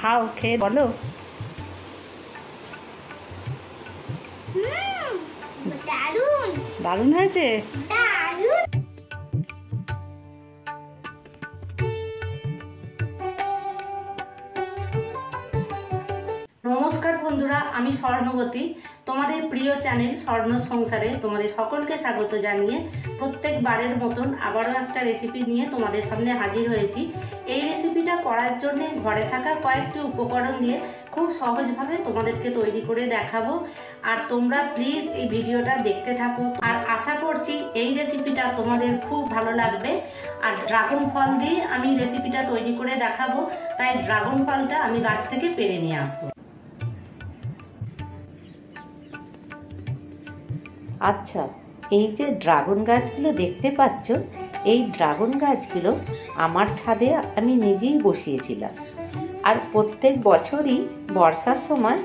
খাও, খেয়ে বলো। দারুণ হয়েছে। নমস্কার বন্ধুরা, আমি স্বর্ণবতী। তোমাদের প্রিয় চ্যানেল স্বর্ণ সংসারে তোমাদের সকলকে স্বাগত জানিয়ে প্রত্যেকবারের মতন আবারও একটা রেসিপি নিয়ে তোমাদের সামনে হাজির হয়েছি। এই রেসিপিটা করার জন্য ঘরে থাকা কয়েকটি উপকরণ দিয়ে খুব সহজভাবে তোমাদেরকে তৈরি করে দেখাবো। আর তোমরা প্লিজ এই ভিডিওটা দেখতে থাকো। আর আশা করছি এই রেসিপিটা তোমাদের খুব ভালো লাগবে। আর ড্রাগন ফল দিয়ে আমি রেসিপিটা তৈরি করে দেখাবো, তাই ড্রাগন ফলটা আমি গাছ থেকে পেড়ে নিয়ে আসবো। আচ্ছা, এই যে ড্রাগন গাছগুলো দেখতে পাচ্ছ, এই ড্রাগন গাছগুলো আমার ছাদে আমি নিজেই বসিয়েছিলাম। আর প্রত্যেক বছরই বর্ষার সময়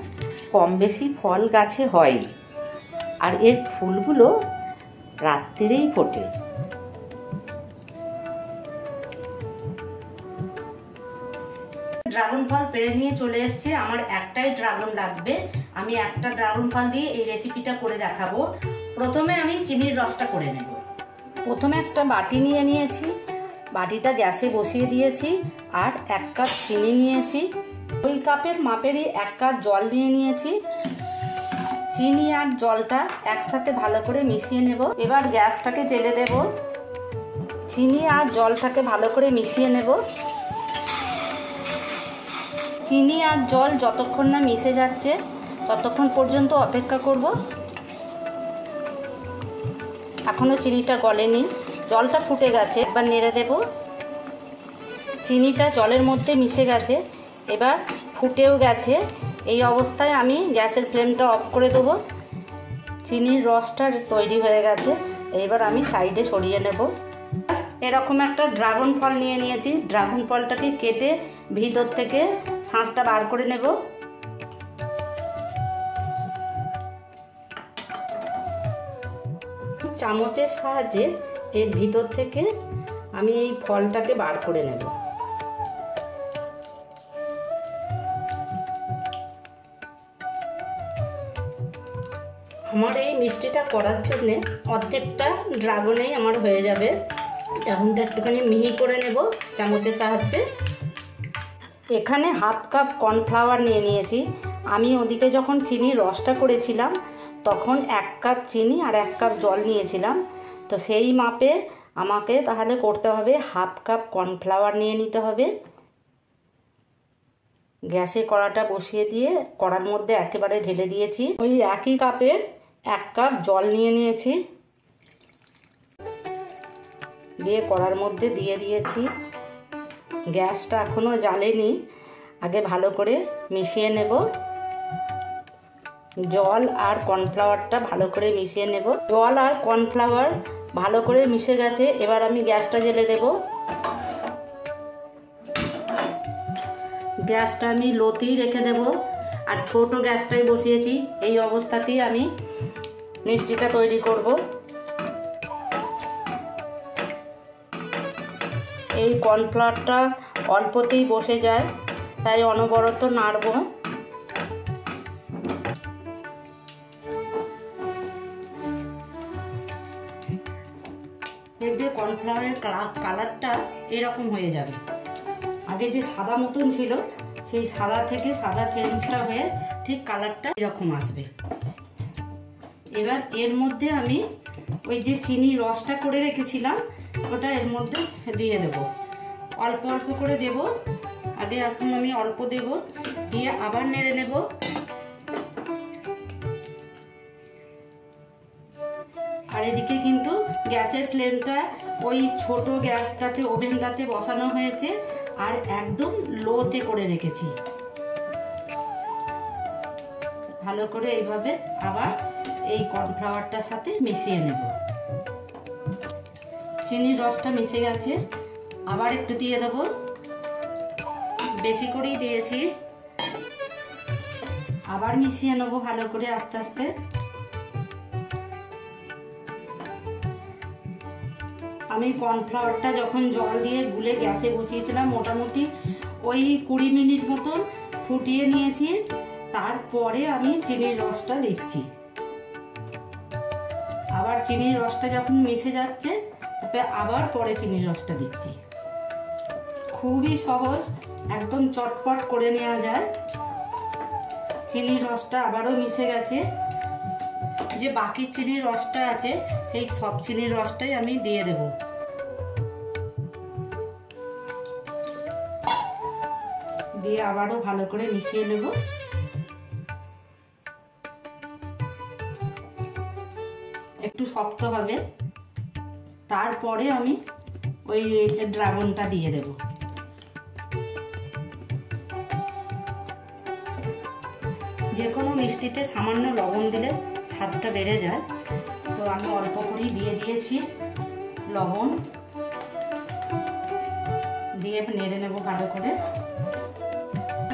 কম বেশি ফল গাছে হয়। আর এর ফুলগুলো রাত্রিরেই ফোটে। ড্রাগন ফল পেড়ে নিয়ে চলে এসেছি। আমার একটাই ড্রাগন লাগবে। আমি একটা ড্রাগন ফল দিয়ে এই রেসিপিটা করে দেখাবো। প্রথমে আমি চিনির রসটা করে নেব। প্রথমে একটা বাটি নিয়ে নিয়েছি, বাটিটা গ্যাসে বসিয়ে দিয়েছি। আর 1 কাপ চিনি নিয়েছি। ওই কাপের মাপেরই 1 কাপ জল নিয়ে নিয়েছি। চিনি আর জলটা একসাথে ভালো করে মিশিয়ে নেব। এবার গ্যাসটাকে জ্বেলে দেব। চিনি আর জলটাকে ভালো করে মিশিয়ে নেব। চিনি আর জল যতক্ষণ না মিশে যাচ্ছে ততক্ষণ পর্যন্ত অপেক্ষা করব। এখনও চিনিটা গলেনি, জলটা ফুটে গেছে। এবার নেড়ে দেব। চিনিটা জলের মধ্যে মিশে গেছে, এবার ফুটেও গেছে। এই অবস্থায় আমি গ্যাসের ফ্লেমটা অফ করে দেবো। চিনির রসটা তৈরি হয়ে গেছে, এবার আমি সাইডে সরিয়ে নেব। এরকম একটা ড্রাগন ফল নিয়ে নিয়েছি। ড্রাগন ফলটাকে কেটে ভিতর থেকে শাঁসটা বার করে নেব। চামচের সাহায্যে এর ভিতর থেকে আমি এই ফলটাকে বার করে নেব। আমার এই মিষ্টিটা করার জন্যে অর্ধেকটা ড্রাগনেই আমার হয়ে যাবে। ড্রাগনটা একটুখানি মিহি করে নেব চামচের সাহায্যে। এখানে 1/2 কাপ কর্নফ্লাওয়ার নিয়ে নিয়েছি। আমি ওদিকে যখন চিনির রসটা করেছিলাম তখন 1 কাপ চিনি আর 1 কাপ জল নিয়েছিলাম। তো সেই মাপে আমাকে তাহলে করতে হবে 1/2 কাপ কর্নফ্লাওয়ার নিয়ে নিতে হবে। গ্যাসে কড়াটা বসিয়ে দিয়ে কড়ার মধ্যে একেবারে ঢেলে দিয়েছি। ওই একই কাপের 1 কাপ জল নিয়ে নিয়েছি, দিয়ে কড়ার মধ্যে দিয়ে দিয়েছি। গ্যাসটা এখনও জ্বালেনি, আগে ভালো করে মিশিয়ে নেব। জল আর কর্নফ্লাওয়ারটা ভালো করে মিশিয়ে নেব। জল আর কর্নফ্লাওয়ার ভালো করে মিশে গেছে, এবার আমি গ্যাসটা জ্বেলে দেব। গ্যাসটা আমি লোতেই রেখে দেব আর ছোট গ্যাসটাই বসিয়েছি। এই অবস্থাতেই আমি মিষ্টিটা তৈরি করব। এই কর্নফ্লাওয়ারটা অল্পতেই বসে যায়, তাই অনবরত নাড়ব। দেখবে কর্নফ্লাওয়ারের কালারটা এরকম হয়ে যাবে। আগে যে সাদা মতন ছিল সেই সাদা থেকে সাদা চেঞ্জটা হয়ে ঠিক কালারটা এরকম আসবে। এবার এর মধ্যে আমি ওই যে চিনির রসটা করে রেখেছিলাম ওটা এর মধ্যে দিয়ে দেব। অল্প অল্প করে দেব। আগে এখন আমি অল্প দেব, দিয়ে আবার নেড়ে নেব। আর এদিকে কিন্তু গ্যাসের ফ্লেমটা ওই ছোট গ্যাসটাতে ওভেনটাতে বসানো হয়েছে আর একদম লোতে করে রেখেছি। ভালো করে এইভাবে আবার এই কর্নফ্লাওয়ারটার সাথে মিশিয়ে নেব। চিনির রসটা মিশে গেছে, আবার একটু দিয়ে দেব। বেশি করেই দিয়েছি। আবার মিশিয়ে নেব ভালো করে আস্তে আস্তে। আমি কর্নফ্লাওয়ারটা যখন জল দিয়ে গুলে গ্যাসে বসিয়েছিলাম মোটামুটি ওই 20 মিনিট মতন ফুটিয়ে নিয়েছি, তারপরে আমি চিনির রসটা দিচ্ছি। আবার চিনির রসটা যখন মিশে যাচ্ছে, তারপরে আবার পরে চিনির রসটা দিচ্ছি। খুবই সহজ, একদম চটপট করে নেওয়া যায়। চিনির রসটা আবারও মিশে গেছে। যে বাকি চিনির রসটা আছে, সেই সব চিনির রসটাই আমি দিয়ে দেব। দিয়ে আবারও ভালো করে মিশিয়ে নেব। একটু শক্ত হবে, তারপরে আমি ওই ড্রাগনটা দিয়ে দেব। যে কোনো মিষ্টিতে সামান্য লবণ দিলে স্বাদটা বেড়ে যায়, তো আমি অল্প করেই দিয়ে দিয়েছি লবণ। দিয়ে নেড়ে নেব ভালো করে।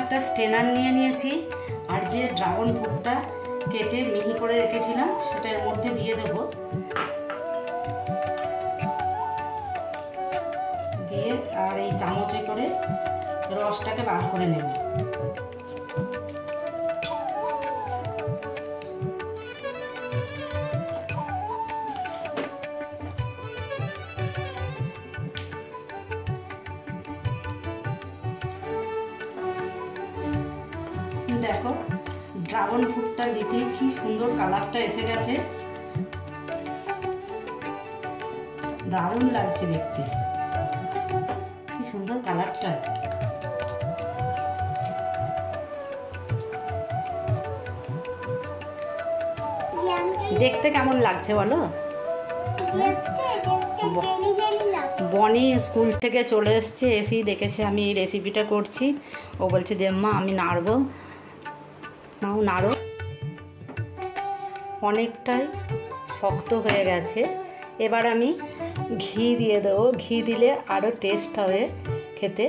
একটা স্ট্রেনার নিয়ে নিয়েছি, আর যে ড্রাগন ফ্রুটটা কেটে মিহি করে রেখেছিলাম সেটা এর মধ্যে দিয়ে দেব। দিয়ে আর এই চামচে করে রসটাকে বার করে নেব। দেখো ড্রাগন ফ্রুটটা দিতে কি সুন্দর কালারটা এসে গেছে, দারুণ লাগছে দেখতে, কি সুন্দর কালারটা। দেখতে কেমন লাগছে বলো? বনি স্কুল থেকে চলে এসছে, এসেই দেখেছে আমি এই রেসিপিটা করছি। ও বলছে যে মা আমি নাড়বো। নাও নাড়ো। অনেকটাই শক্ত হয়ে গেছে। এবার আমি ঘি দিয়ে দেবো। ঘি দিলে আরও টেস্ট হবে খেতে।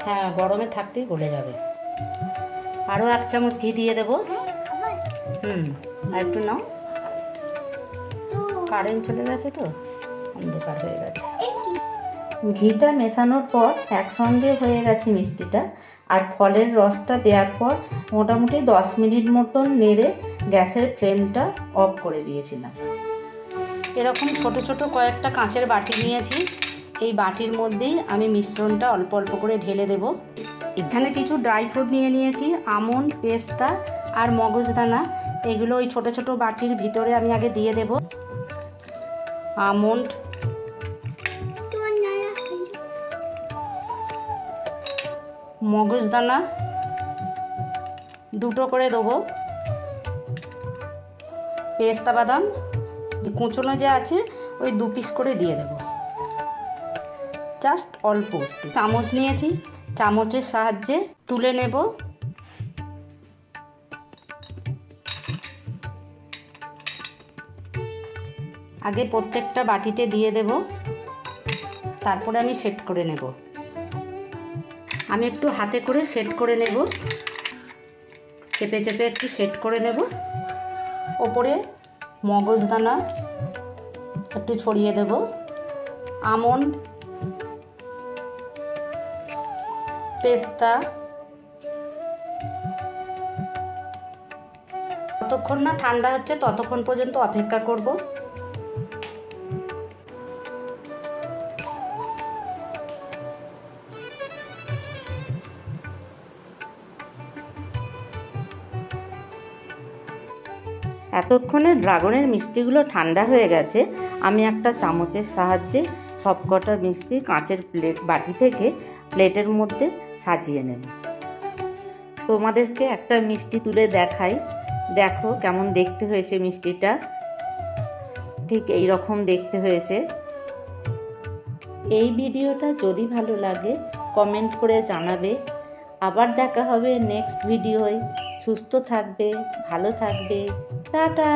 হ্যাঁ, গরমে থাকতেই গলে যাবে। আরও 1 চামচ ঘি দিয়ে দেবো। আর একটু নাও। কারেন্ট চলে গেছে তো, অন্ধকার হয়ে গেছে। ঘিটা মেশানোর পর একসঙ্গে হয়ে গেছে মিষ্টিটা। আর ফলের রসটা দেওয়ার পর মোটামুটি 10 মিনিট মতন নেড়ে গ্যাসের ফ্লেমটা অফ করে দিয়েছিলাম। এরকম ছোট ছোট কয়েকটা কাঁচের বাটি নিয়েছি। এই বাটির মধ্যেই আমি মিশ্রণটা অল্প অল্প করে ঢেলে দেব। এখানে কিছু ড্রাই ফ্রুট নিয়ে নিয়েছি, আমন্ড, পেস্তা আর মগজদানা। এগুলো ওই ছোট ছোট বাটির ভিতরে আমি আগে দিয়ে দেব। আমন্ড, মগজদানা 2টো করে দেবো। পেস্তা বাদাম কুচনো যে আছে ওই 2 পিস করে দিয়ে দেবো। জাস্ট অল্প। চামচ নিয়েছি, চামচের সাহায্যে তুলে নেব। আগে প্রত্যেকটা বাটিতে দিয়ে দেব, তারপরে আমি সেট করে নেব। আমি একটু হাতে করে সেট করে নেব, চেপে চেপে একটু সেট করে নেব। ওপরে মগজদানা একটু ছড়িয়ে দেব, আমন্ড, পেস্তা। যতক্ষণ না ঠান্ডা হচ্ছে ততক্ষণ পর্যন্ত অপেক্ষা করব। এতক্ষণে ড্রাগনের মিষ্টিগুলো ঠান্ডা হয়ে গেছে। আমি একটা চামচের সাহায্যে সবকটা মিষ্টি কাঁচের বাটি থেকে প্লেটের মধ্যে সাজিয়ে নেব। তোমাদেরকে একটা মিষ্টি তুলে দেখাই। দেখো কেমন দেখতে হয়েছে মিষ্টিটা, ঠিক এই রকম দেখতে হয়েছে। এই ভিডিওটা যদি ভালো লাগে কমেন্ট করে জানাবে। আবার দেখা হবে নেক্সট ভিডিওয়। সুস্থ থাকবে, ভালো থাকবে। টাটা।